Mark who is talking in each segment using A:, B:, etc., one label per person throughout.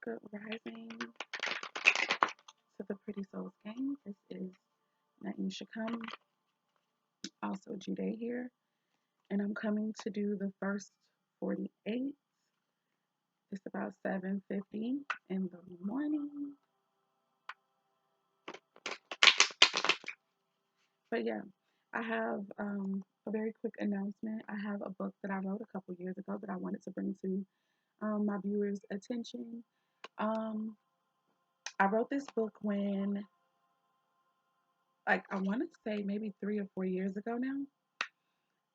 A: Good rising to the Pretty Souls gang. This is Naim Shakam, also Jude here, and I'm coming to do the first 48. It's about 7:50 in the morning. But yeah, I have a very quick announcement. I have a book that I wrote a couple years ago that I wanted to bring to my viewers' attention. Um, I wrote this book when, like, I want to say maybe 3 or 4 years ago now.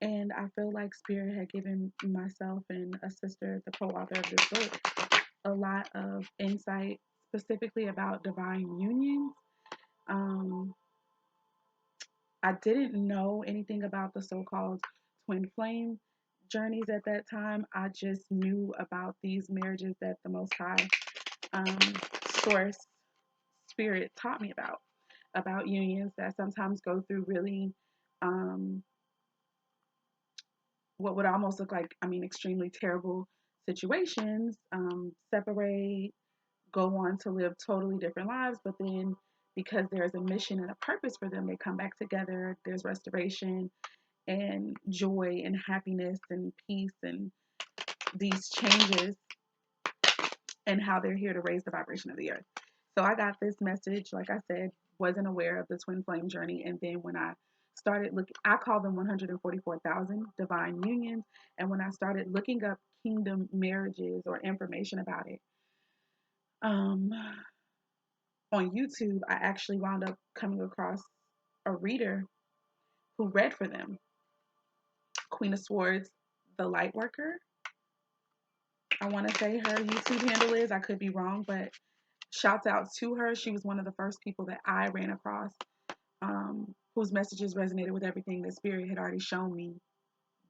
A: And I feel like Spirit had given myself and a sister, the co-author of this book, a lot of insight specifically about divine unions. Um, I didn't know anything about the so-called twin flame journeys at that time. I just knew about these marriages that the Most High um, Source Spirit taught me about unions that sometimes go through really um, what would almost look like, extremely terrible situations, separate, go on to live totally different lives, but then because there's a mission and a purpose for them, they come back together. There's restoration and joy and happiness and peace and these changes and how they're here to raise the vibration of the earth. So I got this message, like I said, wasn't aware of the twin flame journey. And then when I started looking, I call them 144,000 divine unions. And when I started looking up kingdom marriages or information about it um, on YouTube, I actually wound up coming across a reader who read for them, Queen of Swords, the light worker. I want to say her YouTube handle is, I could be wrong, but shouts out to her. She was one of the first people that I ran across whose messages resonated with everything that Spirit had already shown me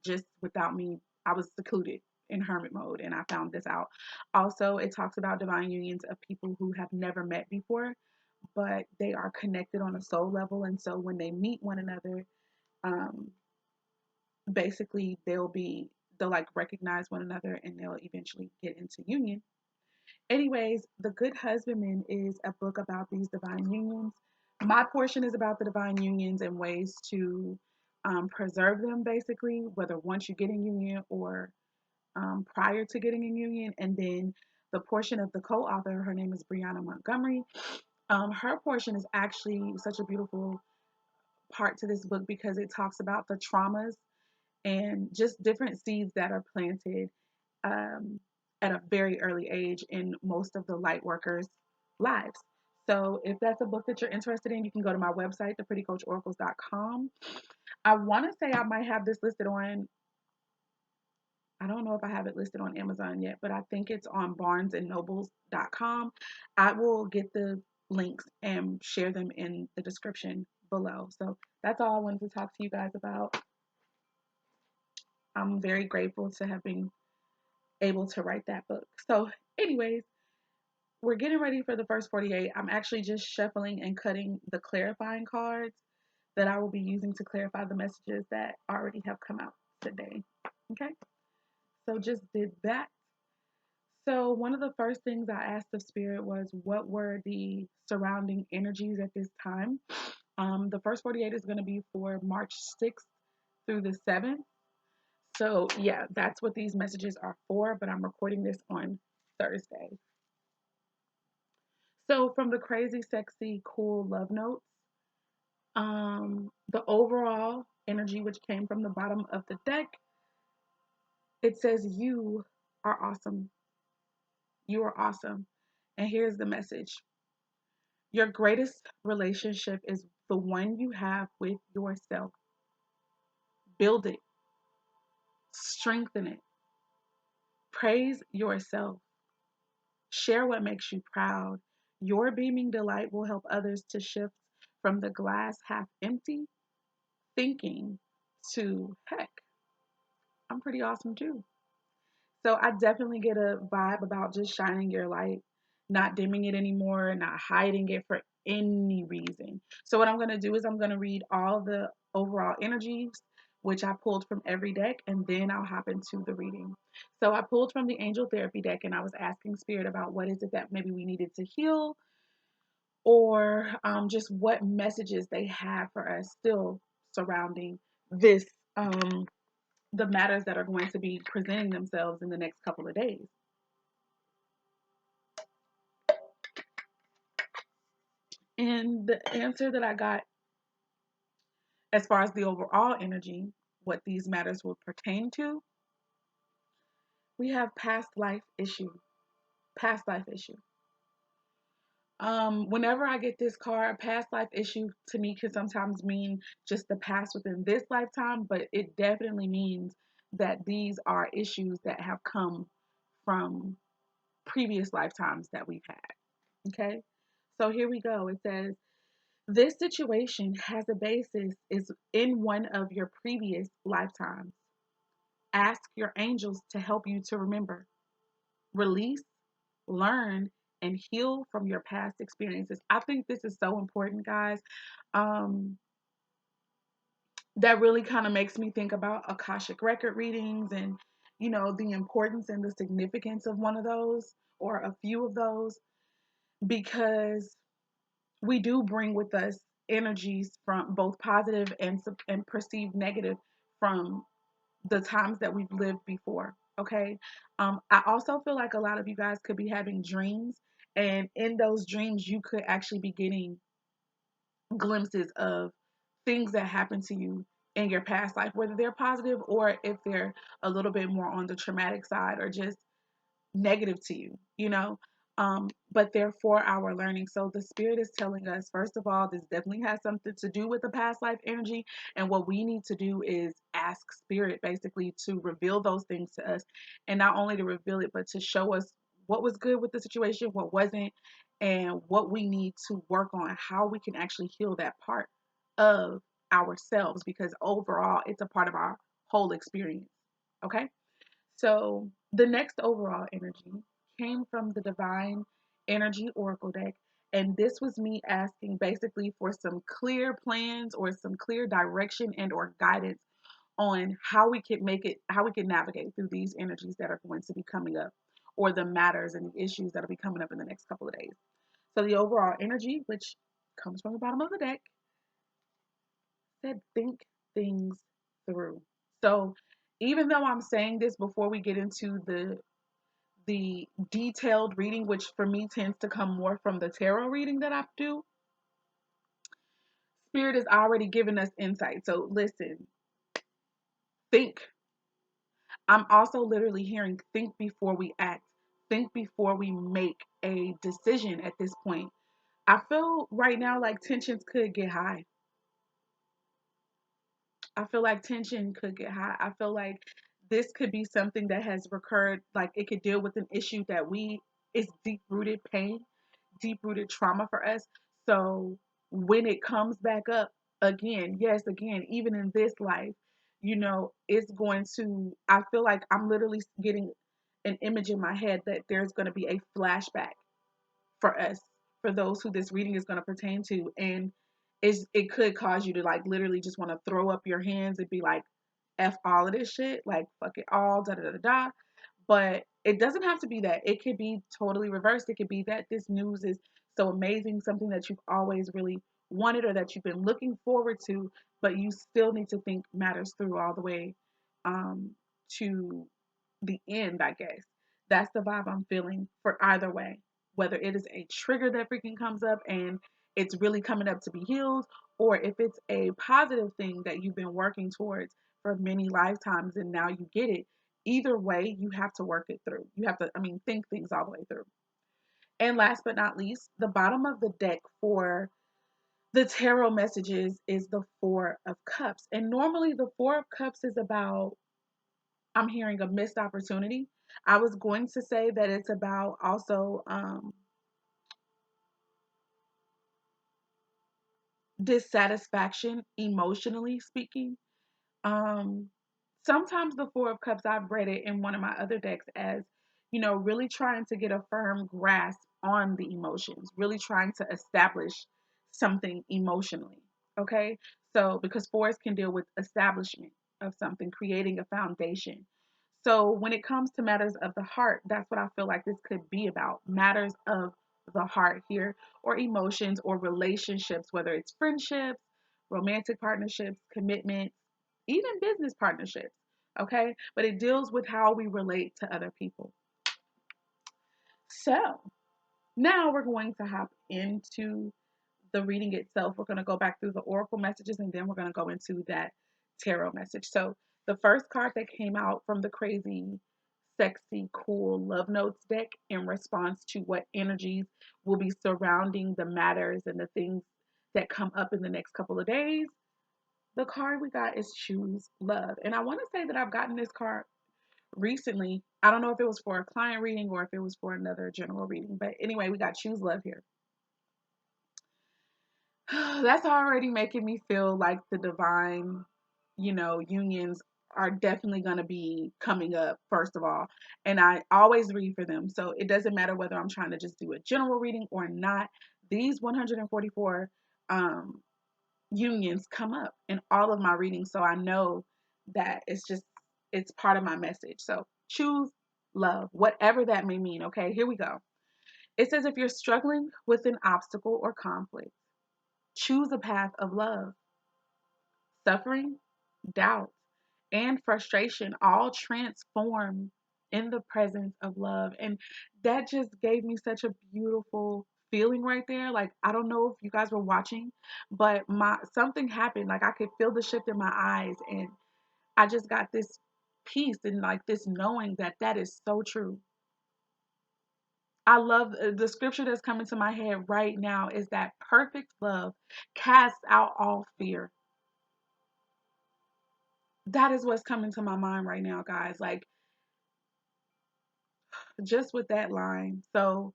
A: just without me. I was secluded in hermit mode and I found this out. Also, it talks about divine unions of people who have never met before, but they are connected on a soul level. And so when they meet one another, um, basically they'll like recognize one another and they'll eventually get into union. Anyways, The Good Husbandman is a book about these divine unions. My portion is about the divine unions and ways to preserve them, basically, whether once you get in union or prior to getting in union. And then the portion of the co author, her name is Brianna Montgomery. Her portion is actually such a beautiful part to this book because it talks about the traumas and just different seeds that are planted um, at a very early age in most of the light workers' lives. So if that's a book that you're interested in, you can go to my website, theprettycoachoracles.com. I want to say I might have this listed on, I don't know if I have it listed on Amazon yet, but I think it's on barnesandnobles.com. I will get the links and share them in the description below. So that's all I wanted to talk to you guys about. I'm very grateful to have been able to write that book. So, anyways, we're getting ready for the first 48. I'm actually just shuffling and cutting the clarifying cards that I will be using to clarify the messages that already have come out today. Okay, so just did that. So, one of the first things I asked of Spirit was what were the surrounding energies at this time. The first 48 is going to be for March 6th through the 7th. So, yeah, that's what these messages are for, but I'm recording this on Thursday. So, from the crazy, sexy, cool love notes, the overall energy, which came from the bottom of the deck, it says, You are awesome. You are awesome. And here's the message: Your greatest relationship is the one you have with yourself. Build it, strengthen it, praise yourself. Share what makes you proud. Your beaming delight will help others to shift from the glass half empty thinking to, heck, I'm pretty awesome too. So I definitely get a vibe about just shining your light, not dimming it anymore, not hiding it for any reason. So what I'm going to do is I'm going to read all the overall energies which I pulled from every deck, and then I'll hop into the reading. So I pulled from the Angel Therapy deck, and I was asking Spirit about what is it that maybe we needed to heal, or just what messages they have for us still surrounding this, the matters that are going to be presenting themselves in the next couple of days. And the answer that I got, as far as the overall energy, what these matters will pertain to, we have past life issue. Past life issue. Whenever I get this card, past life issue to me can sometimes mean just the past within this lifetime, but it definitely means that these are issues that have come from previous lifetimes that we've had. Okay? So here we go. It says, this situation has a basis is in one of your previous lifetimes. Ask your angels to help you to remember, release, learn, and heal from your past experiences. I think this is so important, guys. Um, that really kind of makes me think about Akashic record readings and, the importance and the significance of one of those or a few of those, because we do bring with us energies from both positive and perceived negative from the times that we've lived before. Okay. I also feel like a lot of you guys could be having dreams, and in those dreams, you could actually be getting glimpses of things that happened to you in your past life, whether they're positive or if they're a little bit more on the traumatic side or just negative to you. But they're for our learning. So the spirit is telling us, first of all, this definitely has something to do with the past life energy. And what we need to do is ask spirit basically to reveal those things to us. And not only to reveal it, but to show us what was good with the situation, what wasn't, and what we need to work on, how we can actually heal that part of ourselves, because overall it's a part of our whole experience. Okay. So the next overall energy came from the Divine Energy Oracle deck. And this was me asking basically for some clear plans or some clear direction and or guidance on how we can make it, how we can navigate through these energies that are going to be coming up, or the matters and the issues that will be coming up in the next couple of days. So the overall energy, which comes from the bottom of the deck, said think things through. So even though I'm saying this before we get into the detailed reading, which for me tends to come more from the tarot reading that I do, Spirit has already given us insight. So listen, think. I'm also literally hearing think before we act, think before we make a decision at this point. I feel right now like tensions could get high. I feel like tension could get high. I feel like this could be something that has recurred, like it could deal with an issue that is deep rooted pain, deep rooted trauma for us. So when it comes back up again, yes, again, even in this life, it's going to, I feel like I'm literally getting an image in my head that there's going to be a flashback for us, for those who this reading is going to pertain to. And it could cause you to like literally just want to throw up your hands and be like, F all of this shit, like fuck it all, da da da da. But it doesn't have to be that. It could be totally reversed. It could be that this news is so amazing, something that you've always really wanted or that you've been looking forward to, but you still need to think matters through all the way um, to the end, I guess. That's the vibe I'm feeling for either way. Whether it is a trigger that freaking comes up and it's really coming up to be healed, or if it's a positive thing that you've been working towards for many lifetimes and now you get it. Either way, you have to work it through. You have to, think things all the way through. And last but not least, the bottom of the deck for the tarot messages is the Four of Cups. And normally the Four of Cups is about, I'm hearing, a missed opportunity. I was going to say that it's about also dissatisfaction, emotionally speaking. Um, Sometimes the Four of Cups, I've read it in one of my other decks as, really trying to get a firm grasp on the emotions, really trying to establish something emotionally. Okay. So, because fours can deal with establishment, of something, creating a foundation. So when it comes to matters of the heart, that's what I feel like this could be about. Matters of the heart here, or emotions or relationships, whether it's friendships, romantic partnerships, commitments, even business partnerships. Okay. But it deals with how we relate to other people. So now we're going to hop into the reading itself. We're going to go back through the oracle messages and then we're going to go into that tarot message. So the first card that came out from the crazy, sexy, cool love notes deck in response to what energies will be surrounding the matters and the things that come up in the next couple of days. The card we got is choose love. And I want to say that I've gotten this card recently. I don't know if it was for a client reading or if it was for another general reading. But anyway, we got choose love here. That's already making me feel like the divine, unions are definitely going to be coming up, first of all. And I always read for them. So it doesn't matter whether I'm trying to just do a general reading or not. These 144 unions come up in all of my readings. So I know that it's part of my message. So choose love, whatever that may mean. Okay, here we go. It says if you're struggling with an obstacle or conflict, choose a path of love. Suffering, doubt, and frustration all transform in the presence of love. And that just gave me such a beautiful feeling right there. Like, I don't know if you guys were watching, but my something happened. Like, I could feel the shift in my eyes, and I just got this peace and like this knowing that that is so true. I love the scripture that's coming to my head right now is that perfect love casts out all fear. That is what's coming to my mind right now, guys. Like, just with that line. So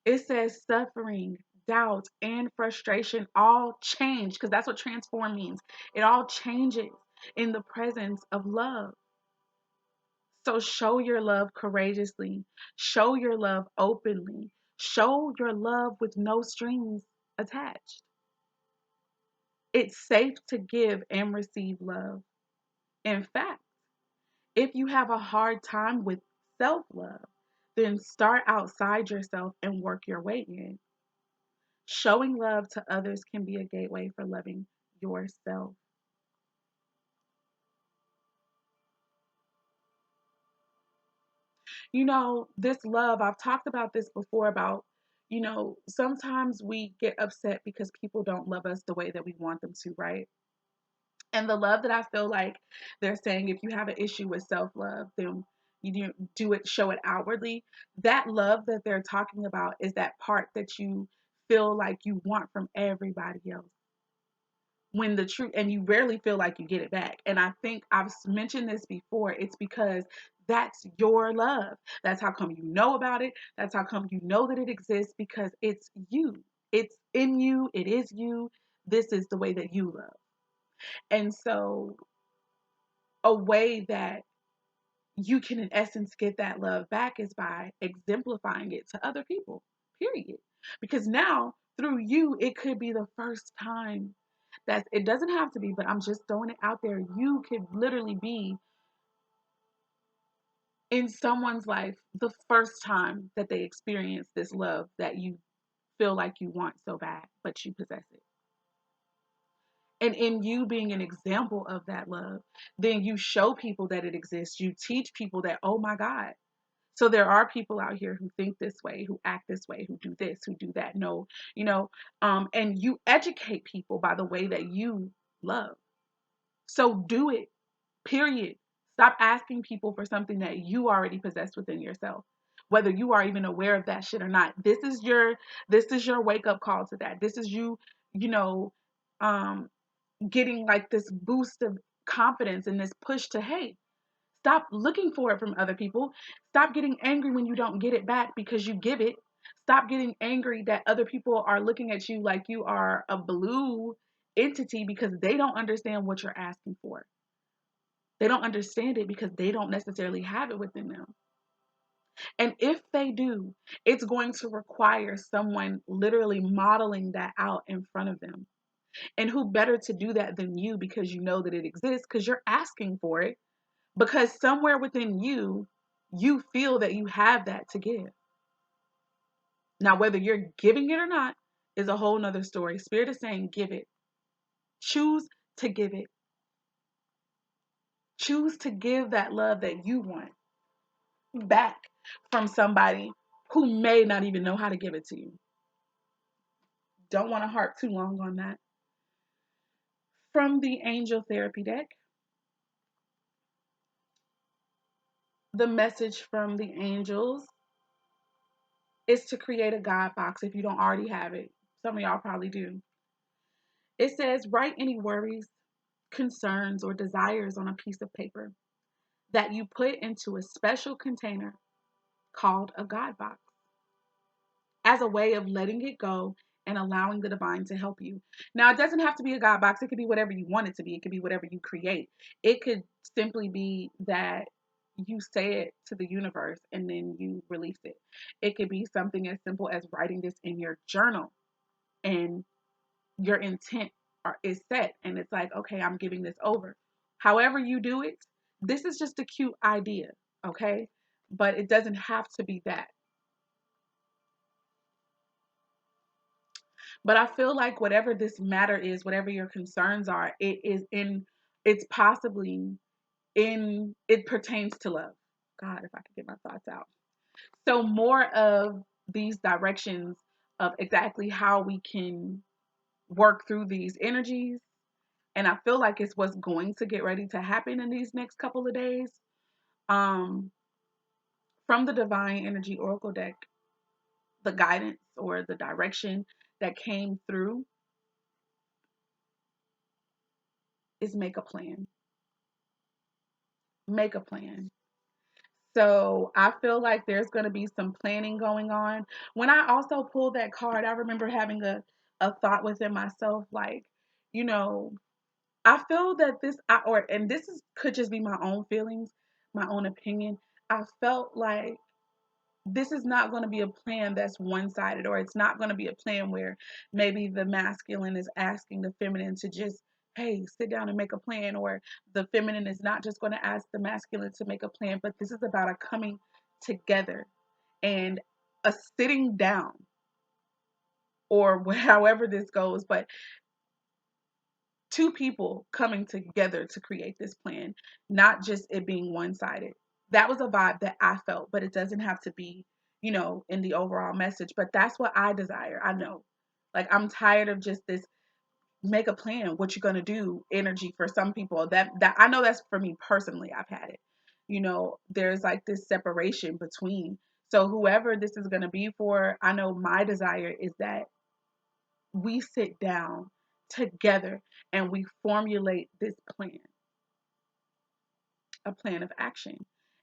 A: it says suffering, doubt, and frustration all change because that's what transform means. It all changes in the presence of love. So show your love courageously, show your love openly, show your love with no strings attached. It's safe to give and receive love. In fact, if you have a hard time with self love, then start outside yourself and work your way in. Showing love to others can be a gateway for loving yourself. This love, I've talked about this before about, sometimes we get upset because people don't love us the way that we want them to, right? And the love that I feel like they're saying, if you have an issue with self love, then you do it, show it outwardly. That love that they're talking about is that part that you feel like you want from everybody else. When the truth, and you rarely feel like you get it back. And I think I've mentioned this before. It's because that's your love. That's how come you know about it. That's how come you know that it exists because it's you. It's in you. It is you. This is the way that you love. And so, a way that you can, in essence, get that love back is by exemplifying it to other people, period. Because now, through you, it could be the first time that it doesn't have to be, but I'm just throwing it out there. You could literally be in someone's life the first time that they experience this love that you feel like you want so bad, but you possess it. And in you being an example of that love, then you show people that it exists. You teach people that, oh my God. So there are people out here who think this way, who act this way, who do this, who do that. No, and you educate people by the way that you love. So do it, period. Stop asking people for something that you already possess within yourself. Whether you are even aware of that shit or not. This is your wake up call to that. This is you, you know, um, getting like this boost of confidence and this push to, hey, stop looking for it from other people. Stop getting angry when you don't get it back because you give it. Stop getting angry that other people are looking at you like you are a blue entity because they don't understand what you're asking for. They don't understand it because they don't necessarily have it within them. And if they do, it's going to require someone literally modeling that out in front of them. And who better to do that than you, because you know that it exists, because you're asking for it, because somewhere within you, you feel that you have that to give. Now, whether you're giving it or not is a whole nother story. Spirit is saying, give it. Choose to give it. Choose to give that love that you want back from somebody who may not even know how to give it to you. Don't want to harp too long on that. From the Angel Therapy deck, the message from the angels is to create a God box if you don't already have it. Some of y'all probably do. It says, write any worries, concerns, or desires on a piece of paper that you put into a special container called a God box, as a way of letting it go and allowing the divine to help you. Now, it doesn't have to be a God box. It could be whatever you want it to be. It could be whatever you create. It could simply be that you say it to the universe and then you release it. It could be something as simple as writing this in your journal, and your intent is set, and it's like, okay, I'm giving this over. However you do it, this is just a cute idea, okay? But it doesn't have to be that. But I feel like whatever this matter is, whatever your concerns are, it's possibly it pertains to love. God, if I could get my thoughts out. So more of these directions of exactly how we can work through these energies. And I feel like it's what's going to get ready to happen in these next couple of days. Um, from the Divine Energy Oracle deck, the guidance or the direction that came through is make a plan. Make a plan. So I feel like there's going to be some planning going on. When I also pulled that card, I remember having a thought within myself, like, you know, I feel that and this could just be my own feelings, my own opinion. I felt like this is not going to be a plan that's one-sided, or it's not going to be a plan where maybe the masculine is asking the feminine to just, hey, sit down and make a plan, or the feminine is not just going to ask the masculine to make a plan, but this is about a coming together and a sitting down, or however this goes, but two people coming together to create this plan, not just it being one-sided. That was a vibe that I felt, but it doesn't have to be, in the overall message. But that's what I desire. I know. Like, I'm tired of just this make a plan, what you're gonna do energy for some people. That I know that's for me personally. I've had it. There's like this separation between. So whoever this is gonna be for, I know my desire is that we sit down together and we formulate this plan, a plan of action.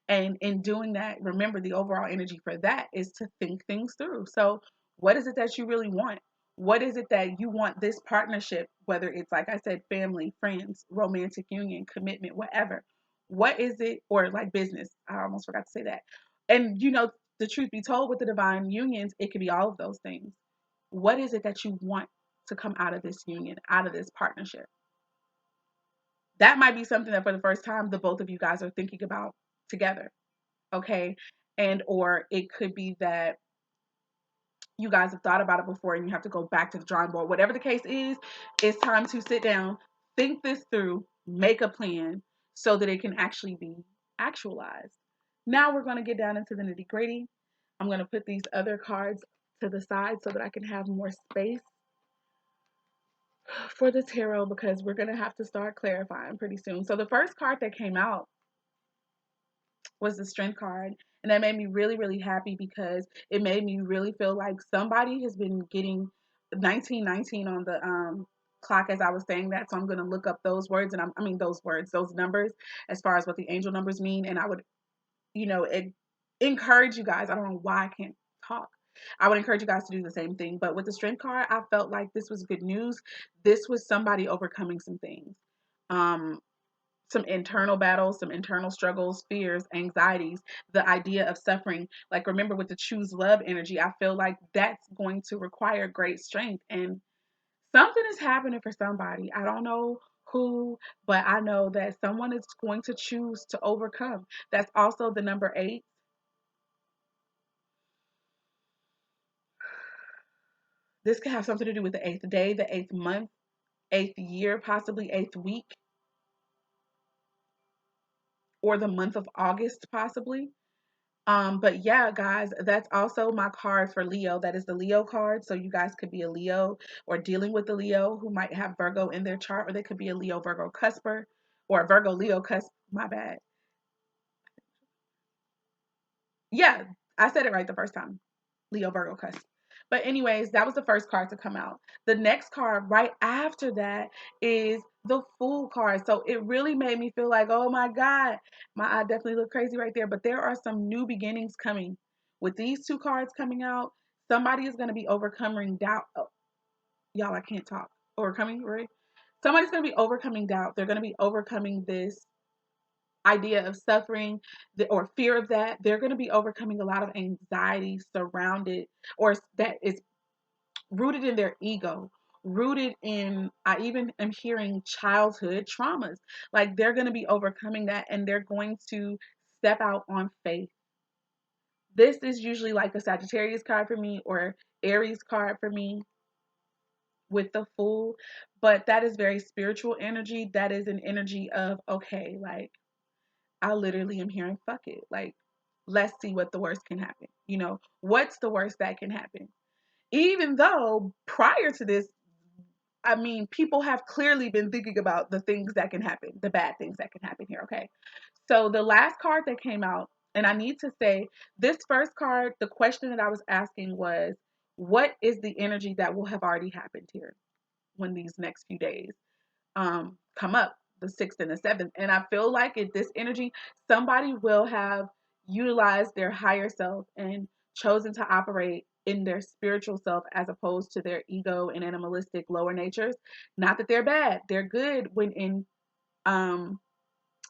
A: And in doing that, remember, the overall energy for that is to think things through. So, what is it that you really want? What is it that you want this partnership, whether it's, like I said, family, friends, romantic union, commitment, whatever? What is it, or like business? I almost forgot to say that. And, the truth be told, with the divine unions, it could be all of those things. What is it that you want to come out of this union, out of this partnership? That might be something that for the first time the both of you guys are thinking about together. Okay. And or it could be that you guys have thought about it before and you have to go back to the drawing board. Whatever the case is, it's time to sit down, think this through, make a plan so that it can actually be actualized. Now we're going to get down into the nitty gritty. I'm going to put these other cards to the side so that I can have more space for the tarot, because we're going to have to start clarifying pretty soon. So the first card that came out was the Strength card. And that made me really, really happy, because it made me really feel like somebody has been getting 1919 on the clock as I was saying that. So I'm going to look up those words, and those numbers, as far as what the angel numbers mean. And I would, encourage you guys. I don't know why I can't talk. I would encourage you guys to do the same thing. But with the Strength card, I felt like this was good news. This was somebody overcoming some things. Some internal battles, some internal struggles, fears, anxieties, the idea of suffering. Like, remember, with the choose love energy, I feel like that's going to require great strength. And Something is happening for somebody. I don't know who, but I know that someone is going to choose to overcome. That's also the number 8. This could have something to do with the 8th day, the 8th month, 8th year, possibly 8th week, or the month of August, possibly. But yeah, guys, that's also my card for Leo. That is the Leo card. So you guys could be a Leo or dealing with a Leo who might have Virgo in their chart, or they could be a Leo Virgo cusper or a Virgo Leo cusp. My bad. Yeah, I said it right the first time. Leo Virgo cusp. But anyways, that was the first card to come out. The next card right after that is the Fool card. So it really made me feel like, oh my God, my eye definitely looked crazy right there. But there are some new beginnings coming. With these 2 cards coming out, somebody is going to be overcoming doubt. Oh, y'all, I can't talk. Overcoming, right? Somebody's going to be overcoming doubt. They're going to be overcoming this idea of suffering or fear of that. They're going to be overcoming a lot of anxiety surrounded, or that is rooted in their ego, rooted in, I even am hearing childhood traumas. Like they're going to be overcoming that, and they're going to step out on faith. This is usually like a Sagittarius card for me, or Aries card for me with the Fool, but that is very spiritual energy. That is an energy of, okay, like I literally am hearing fuck it. Like, let's see what the worst can happen. What's the worst that can happen? Even though prior to this, I mean, people have clearly been thinking about the things that can happen, the bad things that can happen here. Okay. So the last card that came out, and I need to say, this first card, the question that I was asking was, what is the energy that will have already happened here when these next few days come up, the 6th and the 7th? And I feel like if this energy, somebody will have utilized their higher self and chosen to operate in their spiritual self as opposed to their ego and animalistic lower natures. Not that they're bad, they're good when in um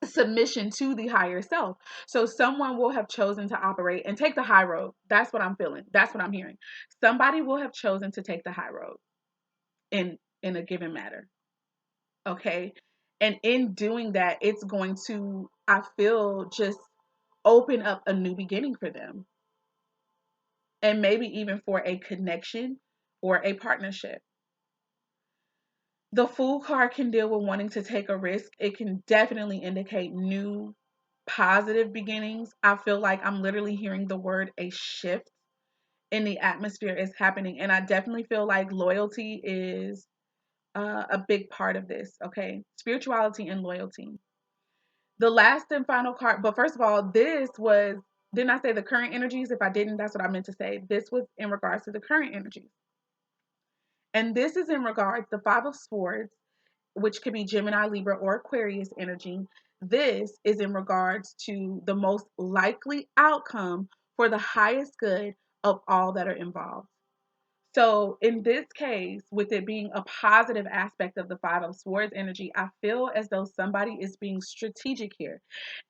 A: submission to the higher self. So someone will have chosen to operate and take the high road. That's what I'm feeling. That's what I'm hearing. Somebody will have chosen to take the high road in a given matter. Okay. And in doing that, it's going to, I feel, just open up a new beginning for them. And maybe even for a connection or a partnership. The Fool card can deal with wanting to take a risk. It can definitely indicate new positive beginnings. I feel like I'm literally hearing the word a shift in the atmosphere is happening. And I definitely feel like loyalty is a big part of this. Okay. Spirituality and loyalty. The last and final card, but first of all, didn't I say the current energies? If I didn't, that's what I meant to say. This was in regards to the current energies. And this is in regards, the Five of Swords, which could be Gemini, Libra, or Aquarius energy. This is in regards to the most likely outcome for the highest good of all that are involved. So in this case, with it being a positive aspect of the Five of Swords energy, I feel as though somebody is being strategic here.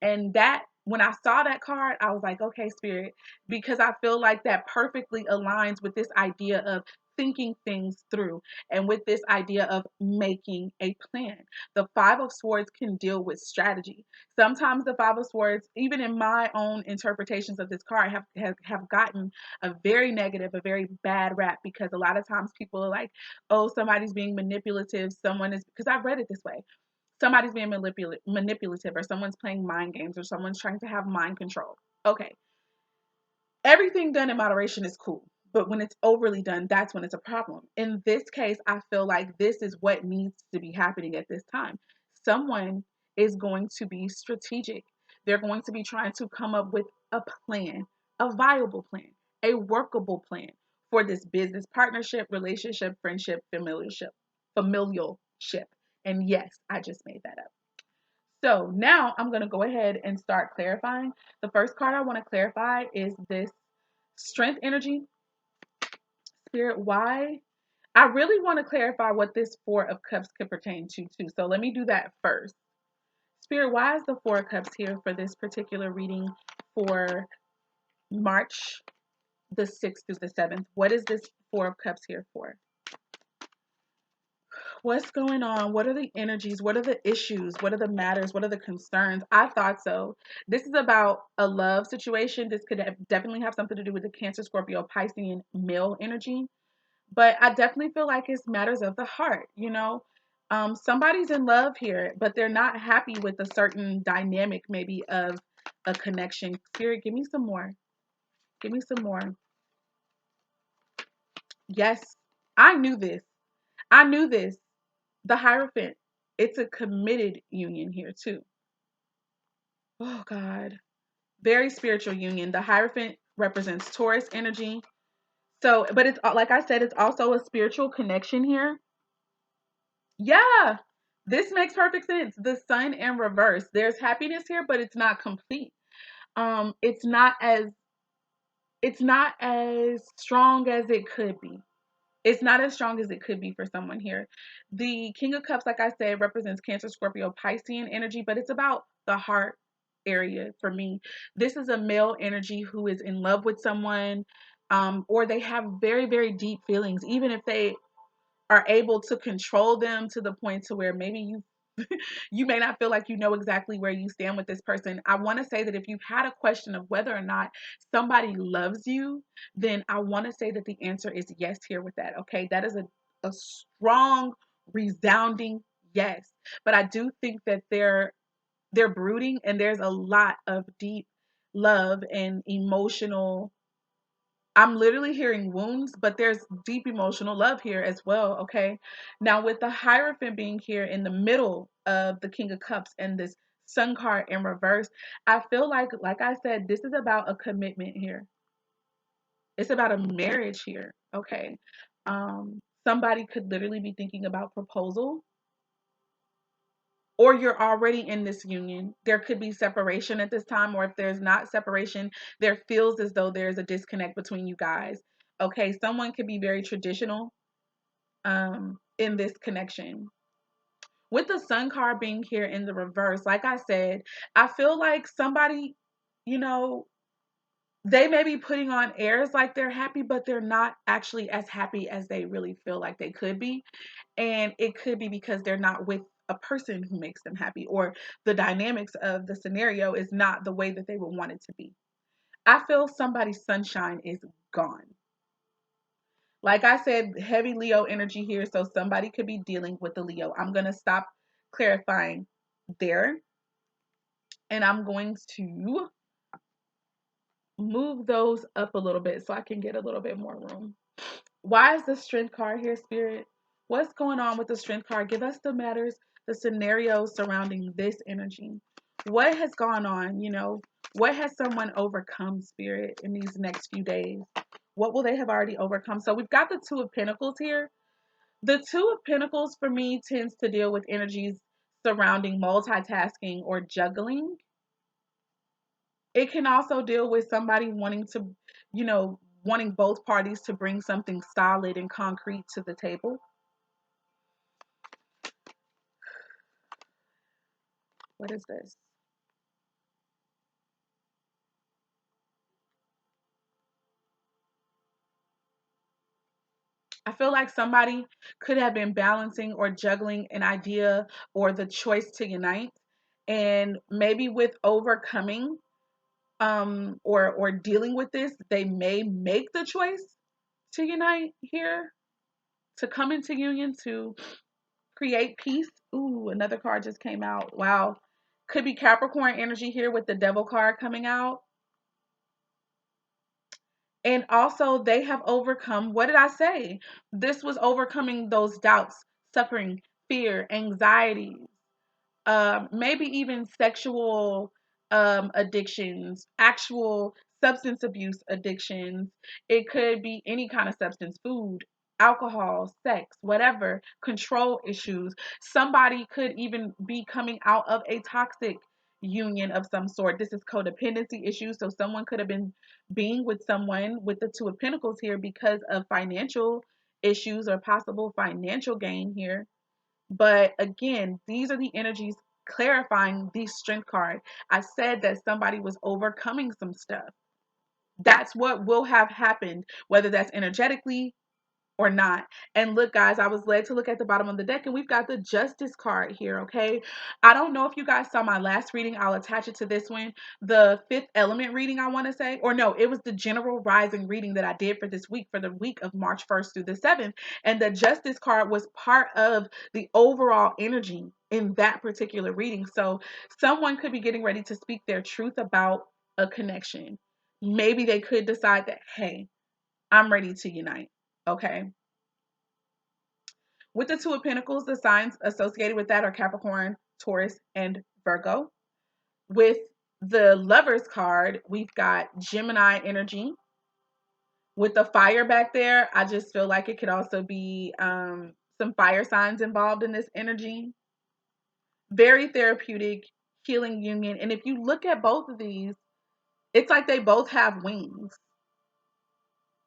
A: And that, when I saw that card, I was like, okay, Spirit, because I feel like that perfectly aligns with this idea of thinking things through, and with this idea of making a plan. The Five of Swords can deal with strategy. Sometimes the Five of Swords, even in my own interpretations of this card, have gotten a very negative, a very bad rap, because a lot of times people are like, oh, somebody's being manipulative. Someone is, because I've read it this way. Somebody's being manipulative, or someone's playing mind games, or someone's trying to have mind control. Okay. Everything done in moderation is cool. But when it's overly done, that's when it's a problem. In this case, I feel like this is what needs to be happening at this time. Someone is going to be strategic. They're going to be trying to come up with a plan, a viable plan, a workable plan for this business partnership, relationship, friendship, familialship. And yes, I just made that up. So now I'm going to go ahead and start clarifying. The first card I want to clarify is this Strength energy. Spirit, why? I really want to clarify what this Four of Cups could pertain to too. So let me do that first. Spirit, why is the Four of Cups here for this particular reading for March the 6th through the 7th? What is this Four of Cups here for? What's going on? What are the energies? What are the issues? What are the matters? What are the concerns? I thought so. This is about a love situation. This could definitely have something to do with the Cancer, Scorpio, Piscean male energy. But I definitely feel like it's matters of the heart, you know? Somebody's in love here, but they're not happy with a certain dynamic, maybe of a connection. Spirit, give me some more. Give me some more. Yes, I knew this. I knew this. The Hierophant. It's a committed union here, too. Oh, God. Very spiritual union. The Hierophant represents Taurus energy. So, but it's like I said, it's also a spiritual connection here. Yeah, this makes perfect sense. The Sun in reverse. There's happiness here, but it's not complete. It's not as strong as it could be. It's not as strong as it could be for someone here. The King of Cups, like I said, represents Cancer, Scorpio, Piscean energy, but it's about the heart area for me. This is a male energy who is in love with someone, or they have very, very deep feelings, even if they are able to control them to the point to where maybe you may not feel like you know exactly where you stand with this person. I want to say that if you've had a question of whether or not somebody loves you, then I want to say that the answer is yes here with that. Okay, that is a strong, resounding yes. But I do think that they're brooding, and there's a lot of deep love and emotional. I'm literally hearing wounds, but there's deep emotional love here as well. Okay. Now, with the Hierophant being here in the middle of the King of Cups and this Sun card in reverse, I feel like I said, this is about a commitment here. It's about a marriage here. Okay. Somebody could literally be thinking about proposal, or you're already in this union. There could be separation at this time, or if there's not separation, there feels as though there's a disconnect between you guys. Okay, someone could be very traditional in this connection. With the Sun card being here in the reverse, like I said, I feel like somebody, you know, they may be putting on airs like they're happy, but they're not actually as happy as they really feel like they could be. And it could be because they're not with a person who makes them happy, or the dynamics of the scenario is not the way that they would want it to be. I feel somebody's sunshine is gone. Like I said, heavy Leo energy here, so somebody could be dealing with the Leo. I'm going to stop clarifying there, and I'm going to move those up a little bit so I can get a little bit more room. Why is the Strength card here, Spirit? What's going on with the Strength card? Give us the matters, the scenarios surrounding this energy. What has gone on? What has someone overcome, Spirit, in these next few days? What will they have already overcome? So we've got the Two of Pentacles here. The Two of Pentacles for me tends to deal with energies surrounding multitasking or juggling. It can also deal with somebody wanting to, wanting both parties to bring something solid and concrete to the table. What is this? I feel like somebody could have been balancing or juggling an idea or the choice to unite. And maybe with overcoming or dealing with this, they may make the choice to unite here, to come into union, to create peace. Ooh, another card just came out. Wow. Could be Capricorn energy here with the Devil card coming out. And also, they have overcome, what did I say? This was overcoming those doubts, suffering, fear, anxiety, maybe even sexual addictions, actual substance abuse addictions. It could be any kind of substance, food, alcohol, sex, whatever, control issues. Somebody could even be coming out of a toxic union of some sort. This is codependency issues. So someone could have been being with someone with the Two of Pentacles here because of financial issues or possible financial gain here. But again, these are the energies clarifying the Strength card. I said that somebody was overcoming some stuff. That's what will have happened, whether that's energetically, or not. And look, guys, I was led to look at the bottom of the deck, and we've got the Justice card here, okay? I don't know if you guys saw my last reading. I'll attach it to this one. The fifth element reading, I want to say. Or no, it was the general rising reading that I did for this week, for the week of March 1st through the 7th. And the Justice card was part of the overall energy in that particular reading. So someone could be getting ready to speak their truth about a connection. Maybe they could decide that, hey, I'm ready to unite. Okay. With the Two of Pentacles, the signs associated with that are Capricorn, Taurus, and Virgo. With the Lovers card, we've got Gemini energy. With the fire back there, I just feel like it could also be some fire signs involved in this energy. Very therapeutic, healing union. And if you look at both of these, it's like they both have wings.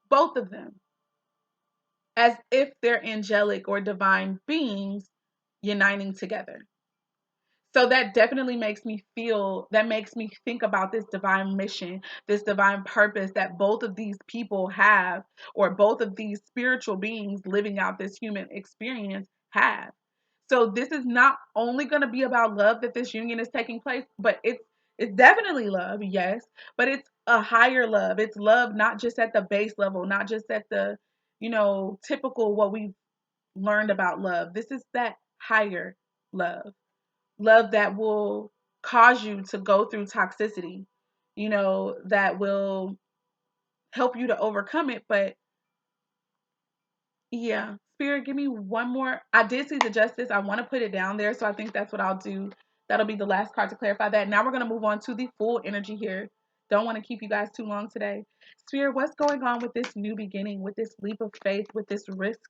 A: Both of them. As if they're angelic or divine beings uniting together. So that definitely makes me feel, that makes me think about this divine mission, this divine purpose that both of these people have, or both of these spiritual beings living out this human experience have. So this is not only going to be about love that this union is taking place, but it's definitely love, yes, but it's a higher love. It's love not just at the base level, not just at the, typical what we've learned about love. This is that higher love. Love that will cause you to go through toxicity, that will help you to overcome it. But yeah, Spirit, give me one more. I did see the Justice. I want to put it down there. So I think that's what I'll do. That'll be the last card to clarify that. Now we're going to move on to the full energy here. Don't want to keep you guys too long today. Spirit, what's going on with this new beginning, with this leap of faith, with this risk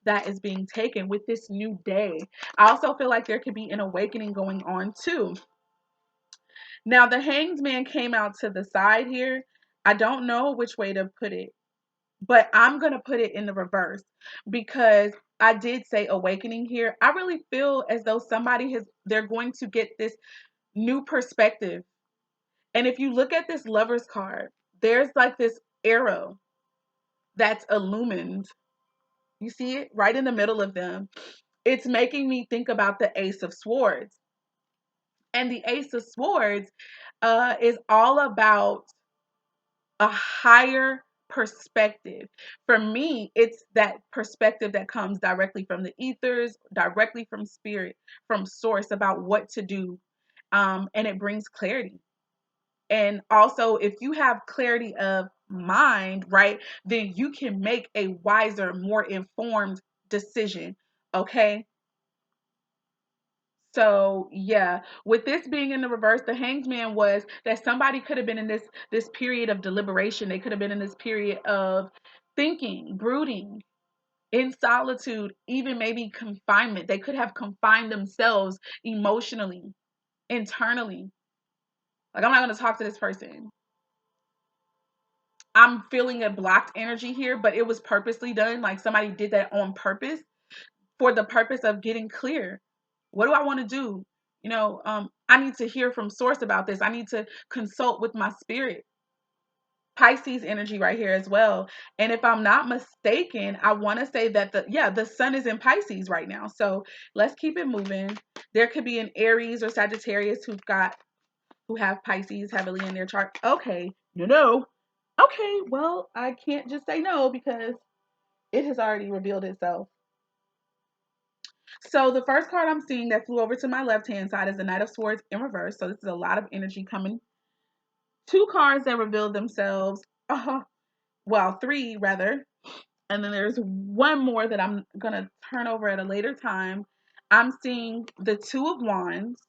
A: that is being taken, with this new day? I also feel like there could be an awakening going on too. Now, the Hanged Man came out to the side here. I don't know which way to put it, but I'm going to put it in the reverse because I did say awakening here. I really feel as though they're going to get this new perspective. And if you look at this Lover's card, there's like this arrow that's illumined. You see it right in the middle of them. It's making me think about the Ace of Swords. And the Ace of Swords is all about a higher perspective. For me, it's that perspective that comes directly from the ethers, directly from spirit, from source about what to do. And it brings clarity. And also, if you have clarity of mind, right, then you can make a wiser, more informed decision. Okay. So yeah, with this being in the reverse, the Hanged Man was that somebody could have been in this period of deliberation. They could have been in this period of thinking, brooding, in solitude, even maybe confinement. They could have confined themselves emotionally, internally. Like, I'm not going to talk to this person. I'm feeling a blocked energy here, but it was purposely done. Like somebody did that on purpose for the purpose of getting clear. What do I want to do? I need to hear from source about this. I need to consult with my spirit. Pisces energy right here as well. And if I'm not mistaken, I want to say that the sun is in Pisces right now. So let's keep it moving. There could be an Aries or Sagittarius who have Pisces heavily in their chart. Okay, no. Okay, well, I can't just say no because it has already revealed itself. So the first card I'm seeing that flew over to my left-hand side is the Knight of Swords in reverse. So this is a lot of energy coming. Two cards that revealed themselves. Well, three rather. And then there's one more that I'm going to turn over at a later time. I'm seeing the Two of Wands.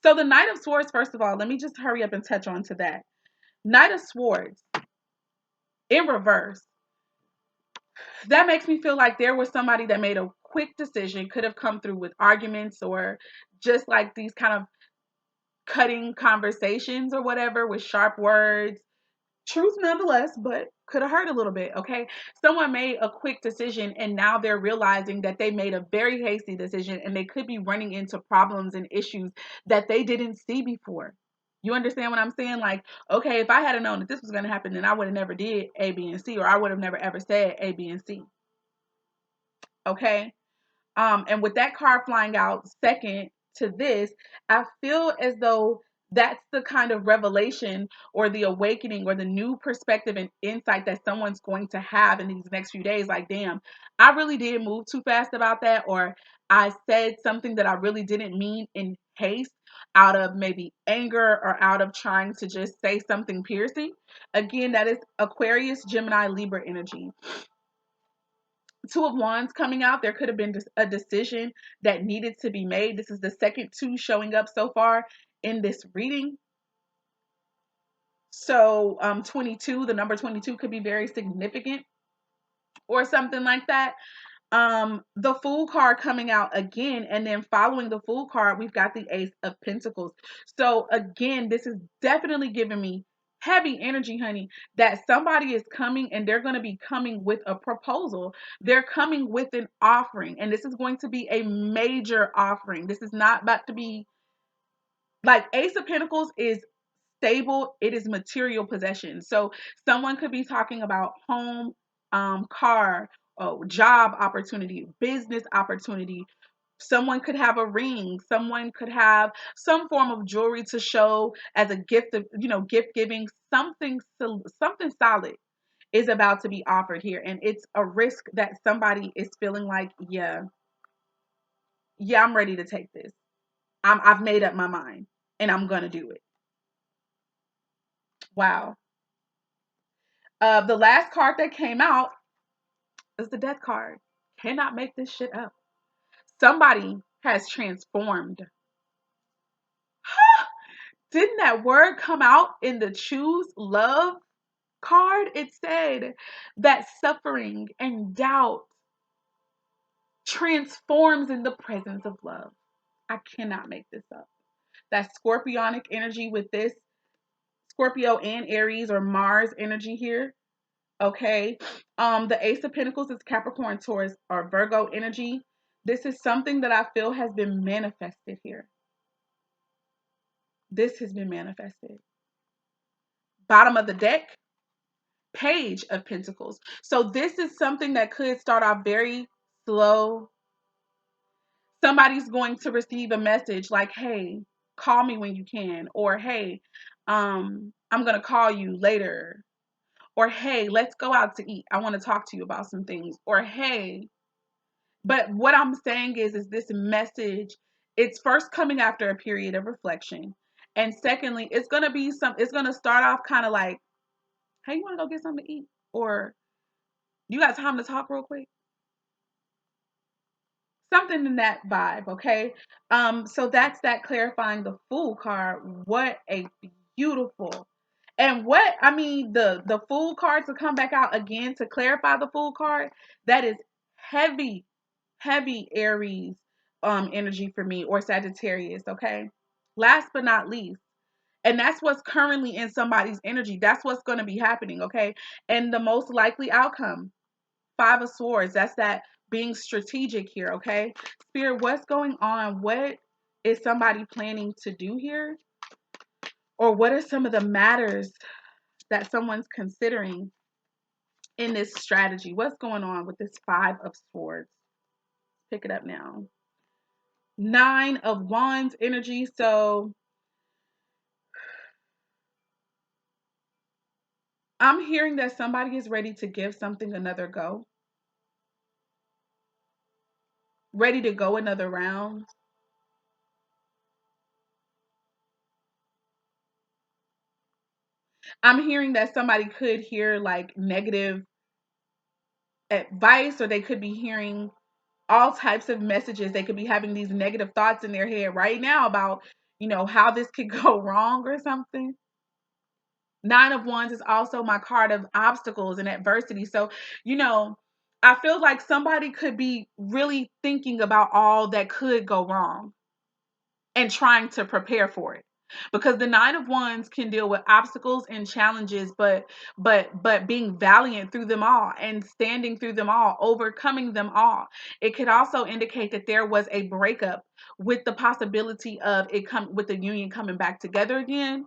A: So the Knight of Swords, first of all, let me just hurry up and touch on to that. Knight of Swords in reverse. That makes me feel like there was somebody that made a quick decision, could have come through with arguments or just like these kind of cutting conversations or whatever with sharp words. Truth nonetheless, but could have hurt a little bit, okay? Someone made a quick decision and now they're realizing that they made a very hasty decision and they could be running into problems and issues that they didn't see before. You understand what I'm saying? Like, okay, if I had known that this was going to happen, then I would have never did A, B, and C, or I would have never ever said A, B, and C. Okay. And with that card flying out second to this, I feel as though that's the kind of revelation or the awakening or the new perspective and insight that someone's going to have in these next few days. Like, damn, I really did move too fast about that, or I said something that I really didn't mean in haste out of maybe anger or out of trying to just say something piercing. Again, that is Aquarius, Gemini, Libra energy. Two of Wands coming out. There could have been a decision that needed to be made. This is the second two showing up so far in this reading. So 22, the number 22 could be very significant or something like that. The Fool card coming out again, and then following the Fool card, we've got the Ace of Pentacles. So again, this is definitely giving me heavy energy, honey, that somebody is coming and they're going to be coming with a proposal. They're coming with an offering, and this is going to be a major offering. This is not about to be like Ace of Pentacles is stable. It is material possession. So someone could be talking about home, car, job opportunity, business opportunity. Someone could have a ring. Someone could have some form of jewelry to show as a gift of, gift giving. Something solid is about to be offered here, and it's a risk that somebody is feeling like, yeah, I'm ready to take this. I've made up my mind, and I'm gonna do it. Wow. The last card that came out is the Death card. Cannot make this shit up. Somebody has transformed. Didn't that word come out in the Choose Love card? It said that suffering and doubt transforms in the presence of love. I cannot make this up. That scorpionic energy with this Scorpio and Aries or Mars energy here. Okay. The Ace of Pentacles is Capricorn, Taurus, or Virgo energy. This is something that I feel has been manifested here. This has been manifested. Bottom of the deck, Page of Pentacles. So this is something that could start off very slow. Somebody's going to receive a message like, hey, call me when you can, or hey, I'm going to call you later, or hey, let's go out to eat. I want to talk to you about some things, or hey. But what I'm saying is this message, it's first coming after a period of reflection. And secondly, it's going to start off kind of like, hey, you want to go get something to eat? Or you got time to talk real quick? Something in that vibe, okay? So that's that clarifying the Fool card. What a beautiful, and what I mean, the Fool card to come back out again to clarify the Fool card, that is heavy, heavy Aries energy for me, or Sagittarius, okay? Last but not least, and that's what's currently in somebody's energy. That's what's going to be happening, okay? And the most likely outcome, Five of Swords. That's that being strategic here, okay? Spirit, what's going on? What is somebody planning to do here? Or what are some of the matters that someone's considering in this strategy? What's going on with this Five of Swords? Pick it up now. Nine of Wands energy. So I'm hearing that somebody is ready to give something another go. Ready to go another round. I'm hearing that somebody could hear like negative advice, or they could be hearing all types of messages. They could be having these negative thoughts in their head right now about, how this could go wrong or something. Nine of Wands is also my card of obstacles and adversity. So, I feel like somebody could be really thinking about all that could go wrong and trying to prepare for it. because the Nine of Wands can deal with obstacles and challenges, but being valiant through them all and standing through them all, overcoming them all. It could also indicate that there was a breakup with the possibility of with the union coming back together again.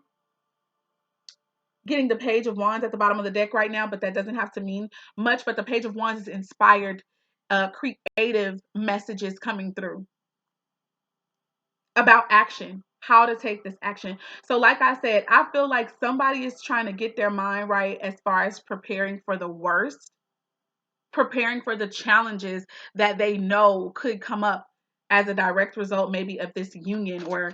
A: Getting the Page of Wands at the bottom of the deck right now, but that doesn't have to mean much. But the Page of Wands is inspired, creative messages coming through about action, how to take this action. So like I said, I feel like somebody is trying to get their mind right as far as preparing for the worst, preparing for the challenges that they know could come up as a direct result maybe of this union or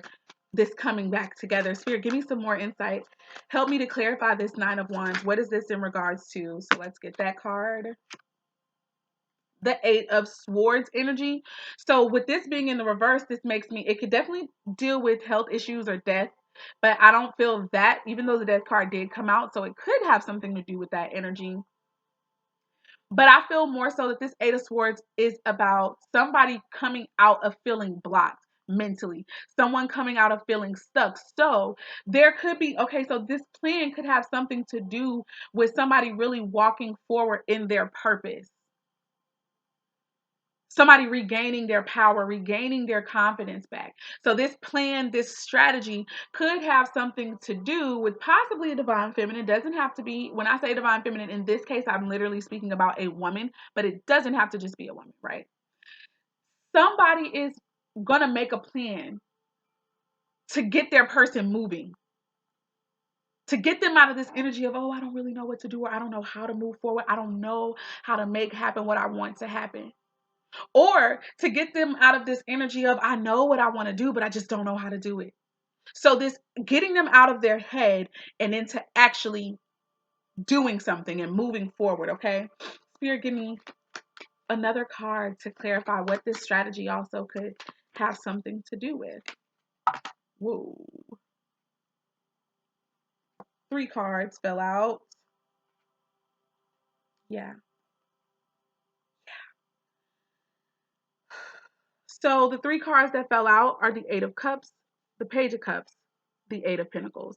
A: this coming back together. Spirit, give me some more insight. Help me to clarify this Nine of Wands. What is this in regards to? So let's get that card. The Eight of Swords energy. So with this being in the reverse, this makes me, it could definitely deal with health issues or death, but I don't feel that, even though the death card did come out, so it could have something to do with that energy. But I feel more so that this Eight of Swords is about somebody coming out of feeling blocked mentally, someone coming out of feeling stuck. So there could be, okay, so this plan could have something to do with somebody really walking forward in their purpose. Somebody regaining their power, regaining their confidence back. So this plan, this strategy could have something to do with possibly a divine feminine. It doesn't have to be, when I say divine feminine, in this case, I'm literally speaking about a woman, but it doesn't have to just be a woman, right? Somebody is going to make a plan to get their person moving, to get them out of this energy of, oh, I don't really know what to do, or I don't know how to move forward. I don't know how to make happen what I want to happen. Or to get them out of this energy of, I know what I want to do, but I just don't know how to do it. So this getting them out of their head and into actually doing something and moving forward, okay? Spirit, give me another card to clarify what this strategy also could have something to do with. Whoa. 3 cards fell out. Yeah. So the 3 cards that fell out are the Eight of Cups, the Page of Cups, the Eight of Pentacles.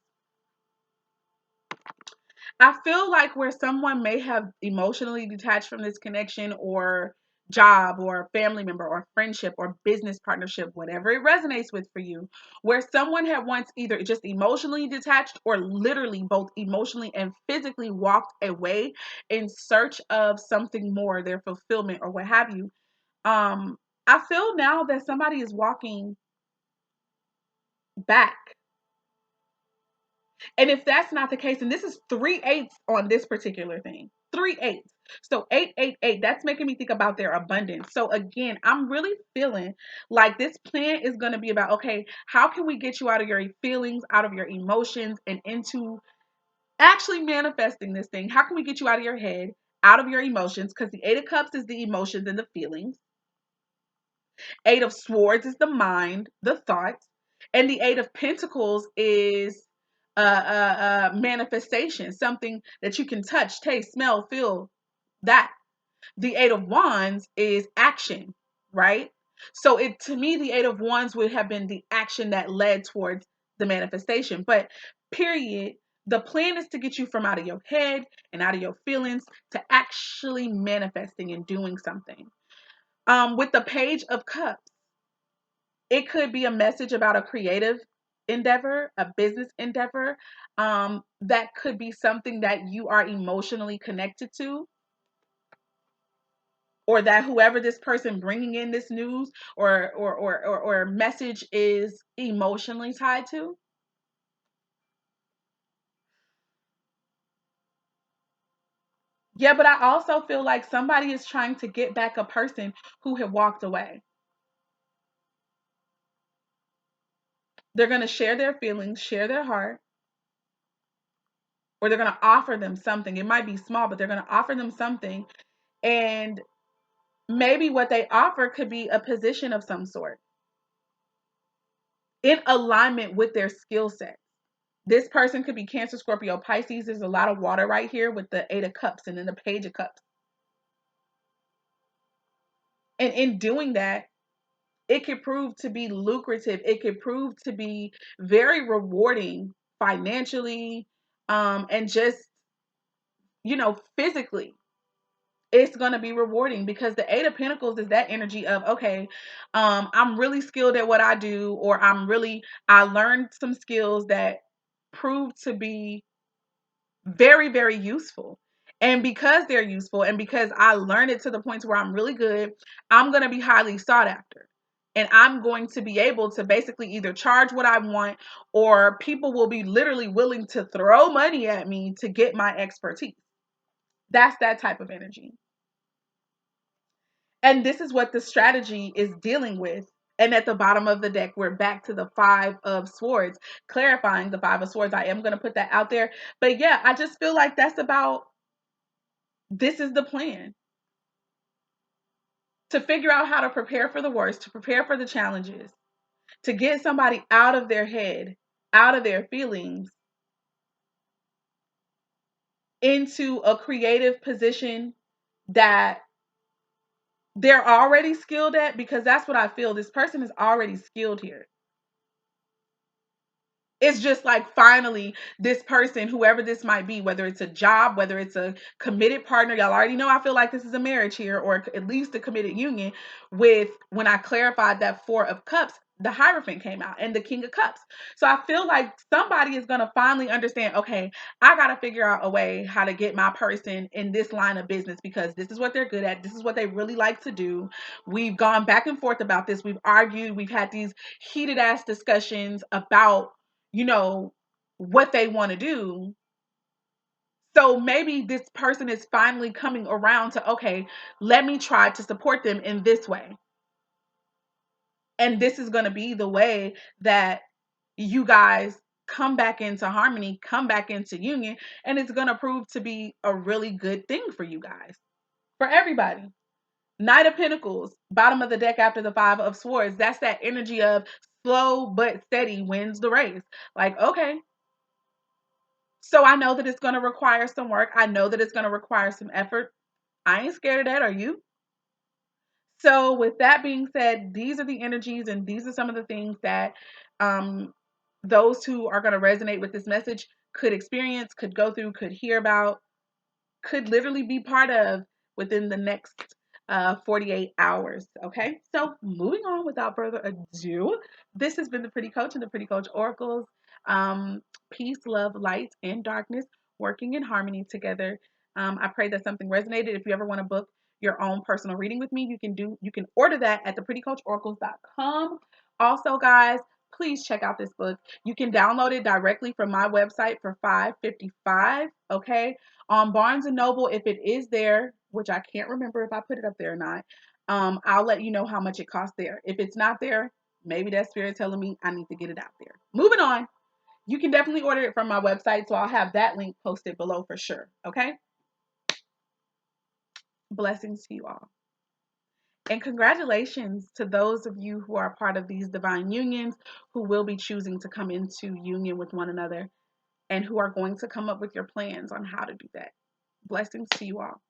A: I feel like where someone may have emotionally detached from this connection or job or family member or friendship or business partnership, whatever it resonates with for you, where someone had once either just emotionally detached or literally both emotionally and physically walked away in search of something more, their fulfillment or what have you. I feel now that somebody is walking back. And if that's not the case, and this is 3/8 on this particular thing, 3/8. So 888, that's making me think about their abundance. So again, I'm really feeling like this plan is going to be about, okay, how can we get you out of your feelings, out of your emotions, and into actually manifesting this thing? How can we get you out of your head, out of your emotions? Because the Eight of Cups is the emotions and the feelings. Eight of Swords is the mind, the thoughts, and the Eight of Pentacles is manifestation, something that you can touch, taste, smell, feel. That. The Eight of Wands is action, right? So it, to me, the Eight of Wands would have been the action that led towards the manifestation. But period, the plan is to get you from out of your head and out of your feelings to actually manifesting and doing something. With the Page of Cups, it could be a message about a creative endeavor, a business endeavor. That could be something that you are emotionally connected to, or that whoever this person bringing in this news or message is emotionally tied to. Yeah, but I also feel like somebody is trying to get back a person who had walked away. They're going to share their feelings, share their heart, or they're going to offer them something. It might be small, but they're going to offer them something. And maybe what they offer could be a position of some sort in alignment with their skill set. This person could be Cancer, Scorpio, Pisces. There's a lot of water right here with the Eight of Cups and then the Page of Cups. And in doing that, It could prove to be lucrative. It could prove to be very rewarding financially, and just, physically. It's going to be rewarding because the Eight of Pentacles is that energy of, okay, I'm really skilled at what I do, or I learned some skills that prove to be very, very useful. And because they're useful and because I learned it to the point where I'm really good, I'm going to be highly sought after. And I'm going to be able to basically either charge what I want, or people will be literally willing to throw money at me to get my expertise. That's that type of energy. And this is what the strategy is dealing with. And at the bottom of the deck, we're back to the Five of Swords, clarifying the Five of Swords. I am going to put that out there. But yeah, I just feel like this is the plan. To figure out how to prepare for the worst, to prepare for the challenges, to get somebody out of their head, out of their feelings, into a creative position that they're already skilled at, because that's what I feel. This person is already skilled here. It's just like, finally, this person, whoever this might be, whether it's a job, whether it's a committed partner, y'all already know I feel like this is a marriage here, or at least a committed union. With, when I clarified that Four of Cups, the Hierophant came out and the King of Cups. So I feel like somebody is going to finally understand, okay, I got to figure out a way how to get my person in this line of business, because this is what they're good at. This is what they really like to do. We've gone back and forth about this. We've argued. We've had these heated ass discussions about, what they want to do. So maybe this person is finally coming around to, okay, let me try to support them in this way. And this is going to be the way that you guys come back into harmony, come back into union, and it's going to prove to be a really good thing for you guys, for everybody. Knight of Pentacles, bottom of the deck after the Five of Swords. That's that energy of slow but steady wins the race. Like, okay, so I know that it's going to require some work. I know that it's going to require some effort. I ain't scared of that. Are you? So with that being said, these are the energies and these are some of the things that those who are going to resonate with this message could experience, could go through, could hear about, could literally be part of within the next 48 hours. Okay, so moving on without further ado, this has been the Pretty Coach and the Pretty Coach Oracles. Peace, love, light, and darkness working in harmony together. I pray that something resonated. If you ever want to book your own personal reading with me, you can order that at theprettycoachoracles.com. Also, guys, please check out this book. You can download it directly from my website for $5.55. Okay, on Barnes and Noble, if it is there, which I can't remember if I put it up there or not, I'll let you know how much it costs there. If it's not there, maybe that's spirit telling me I need to get it out there. Moving on. You can definitely order it from my website, so I'll have that link posted below for sure. Okay? Blessings to you all. And congratulations to those of you who are part of these divine unions, who will be choosing to come into union with one another, and who are going to come up with your plans on how to do that. Blessings to you all.